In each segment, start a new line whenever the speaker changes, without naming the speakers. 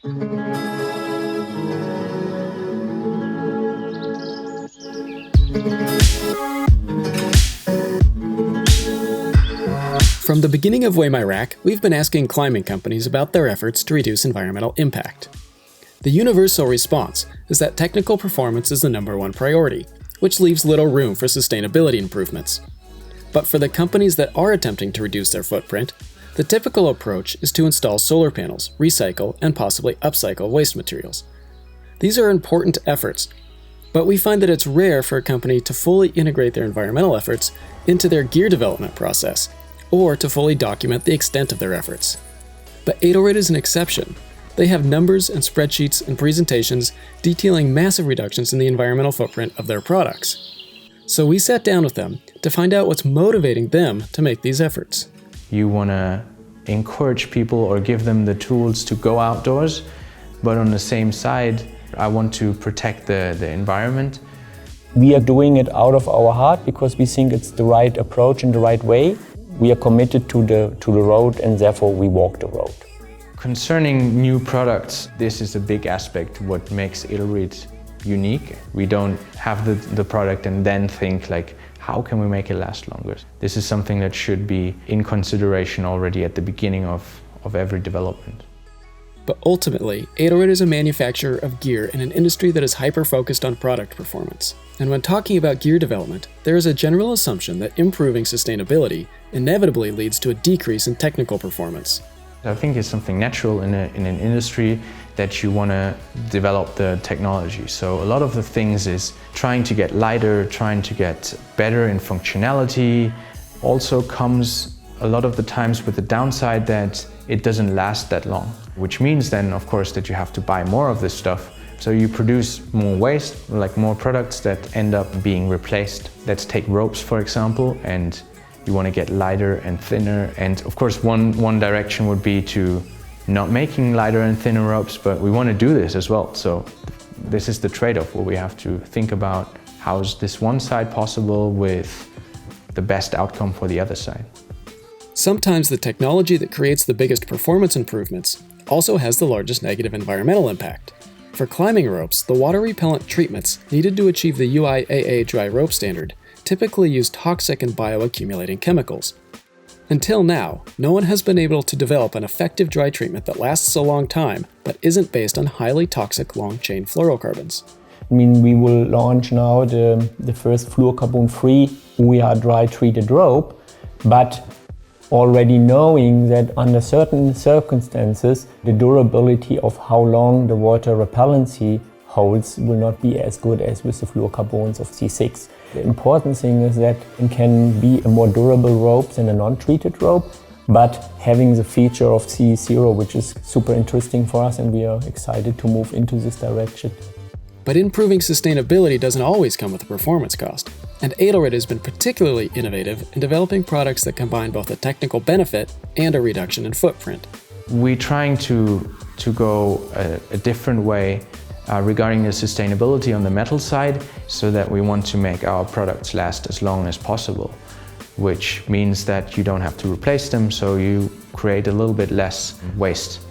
From the beginning of WeighMyRack, we've been asking climbing companies about their efforts to reduce environmental impact. The universal response is that technical performance is the #1 priority, which leaves little room for sustainability improvements. But for the companies that are attempting to reduce their footprint, the typical approach is to install solar panels, recycle, and possibly upcycle waste materials. These are important efforts, but we find that it's rare for a company to fully integrate their environmental efforts into their gear development process, or to fully document the extent of their efforts. But Edelrid is an exception. They have numbers and spreadsheets and presentations detailing massive reductions in the environmental footprint of their products. So we sat down with them to find out what's motivating them to make these efforts.
You want to encourage people or give them the tools to go outdoors, but on the same side, I want to protect the environment.
We are doing it out of our heart because we think it's the right approach and the right way. We are committed to the road, and therefore we walk the road.
Concerning new products, this is a big aspect what makes Edelrid unique. We don't have the product and then think like, how can we make it last longer? This is something that should be in consideration already at the beginning of every development.
But ultimately, Edelrid is a manufacturer of gear in an industry that is hyper-focused on product performance. And when talking about gear development, there is a general assumption that improving sustainability inevitably leads to a decrease in technical performance.
I think it's something natural in an industry that you want to develop the technology. So a lot of the things is trying to get lighter, trying to get better in functionality, also comes a lot of the times with the downside that it doesn't last that long, which means then, of course, that you have to buy more of this stuff. So you produce more waste, like more products that end up being replaced. Let's take ropes, for example, and you want to get lighter and thinner. And of course, one direction would be to not making lighter and thinner ropes, but we want to do this as well. So this is the trade-off where we have to think about how is this one side possible with the best outcome for the other side.
Sometimes the technology that creates the biggest performance improvements also has the largest negative environmental impact. For climbing ropes, the water-repellent treatments needed to achieve the UIAA dry rope standard typically use toxic and bioaccumulating chemicals. Until now, no one has been able to develop an effective dry treatment that lasts a long time but isn't based on highly toxic long-chain fluorocarbons.
I mean, we will launch now the first fluorocarbon-free dry treated rope, but already knowing that under certain circumstances, the durability of how long the water repellency holds will not be as good as with the fluorocarbons of C6. The important thing is that it can be a more durable rope than a non-treated rope, but having the feature of C0, which is super interesting for us, and we are excited to move into this direction.
But improving sustainability doesn't always come with a performance cost, and Edelrid has been particularly innovative in developing products that combine both a technical benefit and a reduction in footprint.
We're trying to go a different way regarding the sustainability on the metal side, so that we want to make our products last as long as possible, which means that you don't have to replace them, so you create a little bit less waste.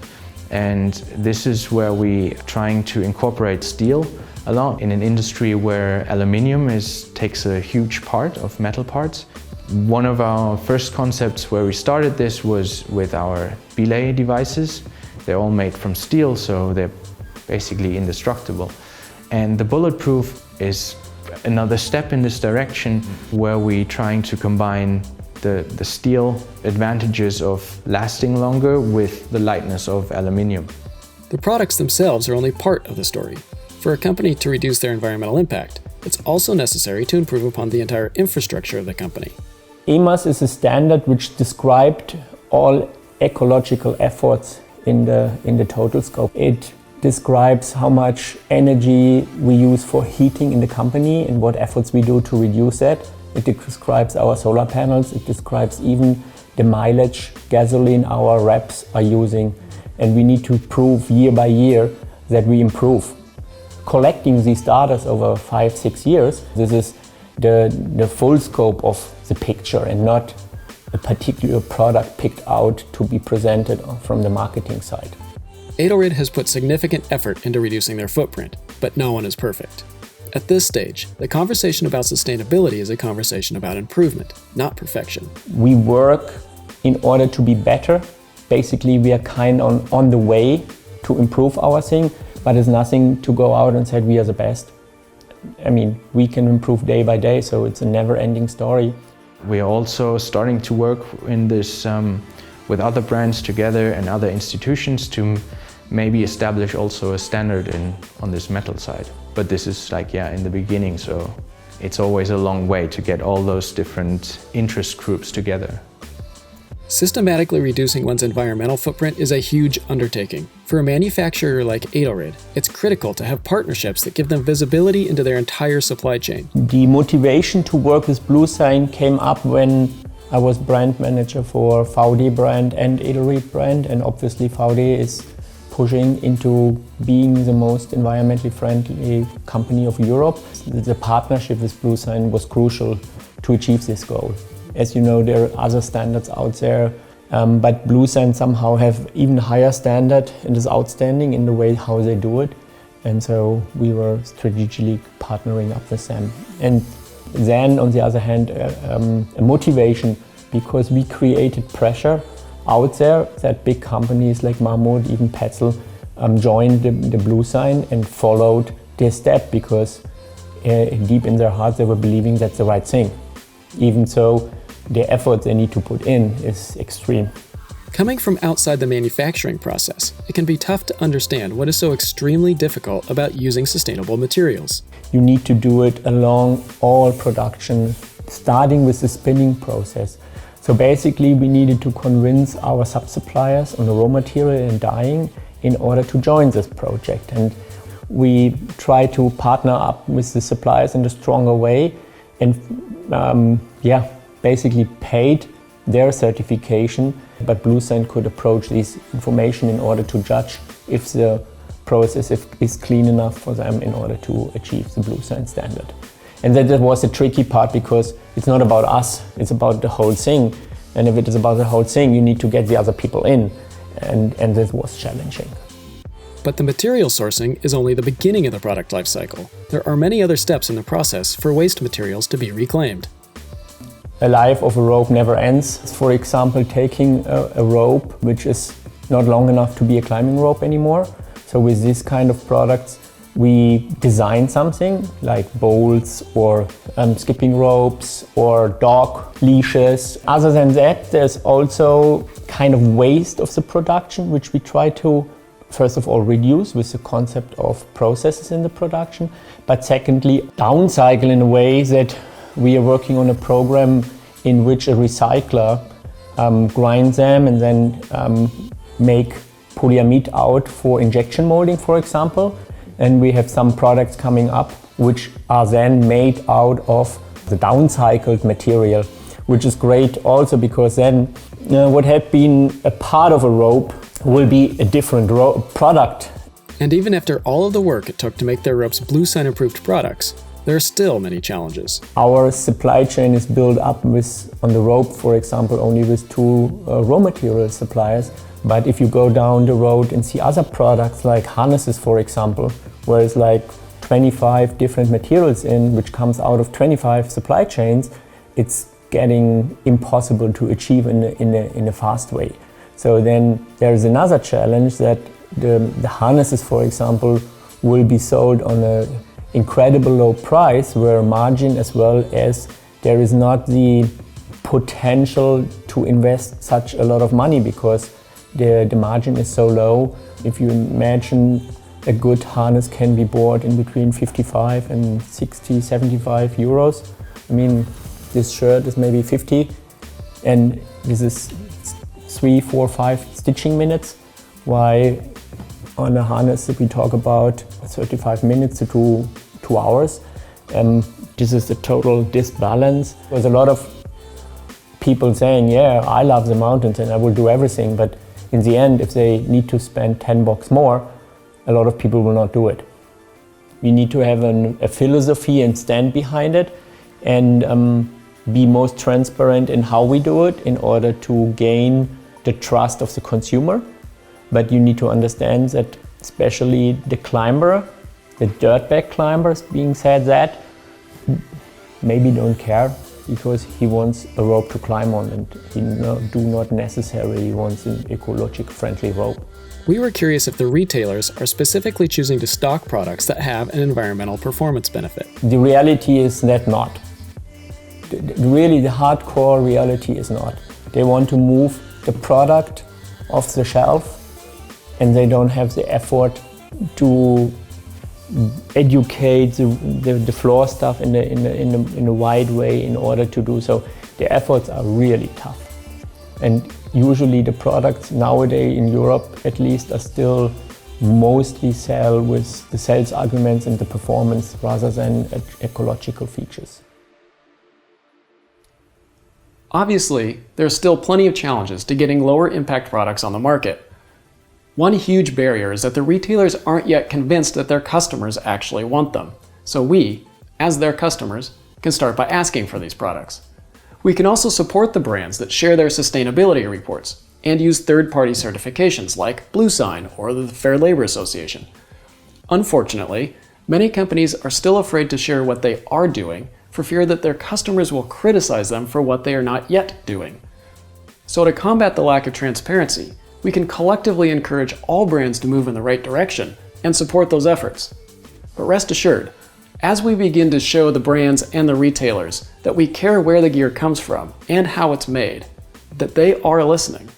And this is where we're trying to incorporate steel a lot in an industry where aluminium takes a huge part of metal parts. One of our first concepts where we started this was with our belay devices. They're all made from steel, so they're basically indestructible. And the bulletproof is another step in this direction, where we're trying to combine the steel advantages of lasting longer with the lightness of aluminium.
The products themselves are only part of the story. For a company to reduce their environmental impact, it's also necessary to improve upon the entire infrastructure of the company.
EMAS is a standard which described all ecological efforts in the total scope. It describes how much energy we use for heating in the company and what efforts we do to reduce that. It describes our solar panels. It describes even the mileage gasoline our reps are using. And we need to prove year by year that we improve. Collecting these data over 5-6 years, this is the full scope of the picture and not a particular product picked out to be presented from the marketing side.
Edelrid has put significant effort into reducing their footprint, but no one is perfect. At this stage, the conversation about sustainability is a conversation about improvement, not perfection.
We work in order to be better. Basically, we are kind of on the way to improve our thing, but it's nothing to go out and say we are the best. I mean, we can improve day by day, so it's a never-ending story.
We are also starting to work in this with other brands together and other institutions to maybe establish also a standard on this metal side. But this is in the beginning, so it's always a long way to get all those different interest groups together.
Systematically reducing one's environmental footprint is a huge undertaking. For a manufacturer like Edelrid, it's critical to have partnerships that give them visibility into their entire supply chain.
The motivation to work with bluesign came up when I was brand manager for Vaude brand and Edelrid brand, and obviously Vaude is pushing into being the most environmentally friendly company of Europe. The partnership with bluesign was crucial to achieve this goal. As you know, there are other standards out there, but bluesign somehow have even higher standard and is outstanding in the way how they do it. And so we were strategically partnering up with them. And then, on the other hand, a motivation, because we created pressure out there that big companies like Mammut, even Petzl, joined the bluesign and followed their step, because deep in their hearts they were believing that's the right thing. Even so, the effort they need to put in is extreme.
Coming from outside the manufacturing process, it can be tough to understand what is so extremely difficult about using sustainable materials.
You need to do it along all production, starting with the spinning process. So basically we needed to convince our sub-suppliers on the raw material and dyeing in order to join this project. And we try to partner up with the suppliers in a stronger way and basically paid their certification, but bluesign could approach this information in order to judge if the process is clean enough for them in order to achieve the bluesign standard. And that was the tricky part, because it's not about us, it's about the whole thing. And if it is about the whole thing, you need to get the other people in, and this was challenging.
But the material sourcing is only the beginning of the product life cycle. There are many other steps in the process for waste materials to be reclaimed.
The life of a rope never ends. For example, taking a rope which is not long enough to be a climbing rope anymore. So with this kind of products, we design something like bolts or skipping ropes or dog leashes. Other than that, there's also kind of waste of the production, which we try to, first of all, reduce with the concept of processes in the production. But secondly, downcycle in a way that we are working on a program in which a recycler grinds them and then make polyamide out for injection molding, for example. And we have some products coming up which are then made out of the downcycled material, which is great also because then what had been a part of a rope will be a different product.
And even after all of the work it took to make their ropes bluesign approved products, there are still many challenges.
Our supply chain is built up with, on the rope, for example, only with 2 raw material suppliers. But if you go down the road and see other products like harnesses, for example, where it's like 25 different materials in, which comes out of 25 supply chains, it's getting impossible to achieve in a fast way. So then there's another challenge that the harnesses, for example, will be sold on a incredible low price, where margin as well as there is not the potential to invest such a lot of money because the margin is so low. If you imagine a good harness can be bought in between 55 and 60, 75 euros. I mean, this shirt is maybe 50 and this is 3, 4, 5 stitching minutes. Why on a harness if we talk about 35 minutes to 2 hours. This is the total disbalance. There's a lot of people saying, yeah, I love the mountains and I will do everything, but in the end, if they need to spend $10 more, a lot of people will not do it. We need to have a philosophy and stand behind it and be most transparent in how we do it in order to gain the trust of the consumer. But you need to understand that especially the climber, the dirtbag climbers being said that, maybe don't care because he wants a rope to climb on and he do not necessarily wants an ecological friendly rope.
We were curious if the retailers are specifically choosing to stock products that have an environmental performance benefit.
The reality is that not. Really, the hardcore reality is not. They want to move the product off the shelf and they don't have the effort to educate the floor staff in a wide way in order to do so. The efforts are really tough. And usually the products nowadays in Europe at least are still mostly sell with the sales arguments and the performance rather than ecological features.
Obviously, there's still plenty of challenges to getting lower impact products on the market. One huge barrier is that the retailers aren't yet convinced that their customers actually want them. So we, as their customers, can start by asking for these products. We can also support the brands that share their sustainability reports and use third-party certifications like BlueSign or the Fair Labor Association. Unfortunately, many companies are still afraid to share what they are doing for fear that their customers will criticize them for what they are not yet doing. So to combat the lack of transparency, we can collectively encourage all brands to move in the right direction and support those efforts. But rest assured, as we begin to show the brands and the retailers that we care where the gear comes from and how it's made, that they are listening.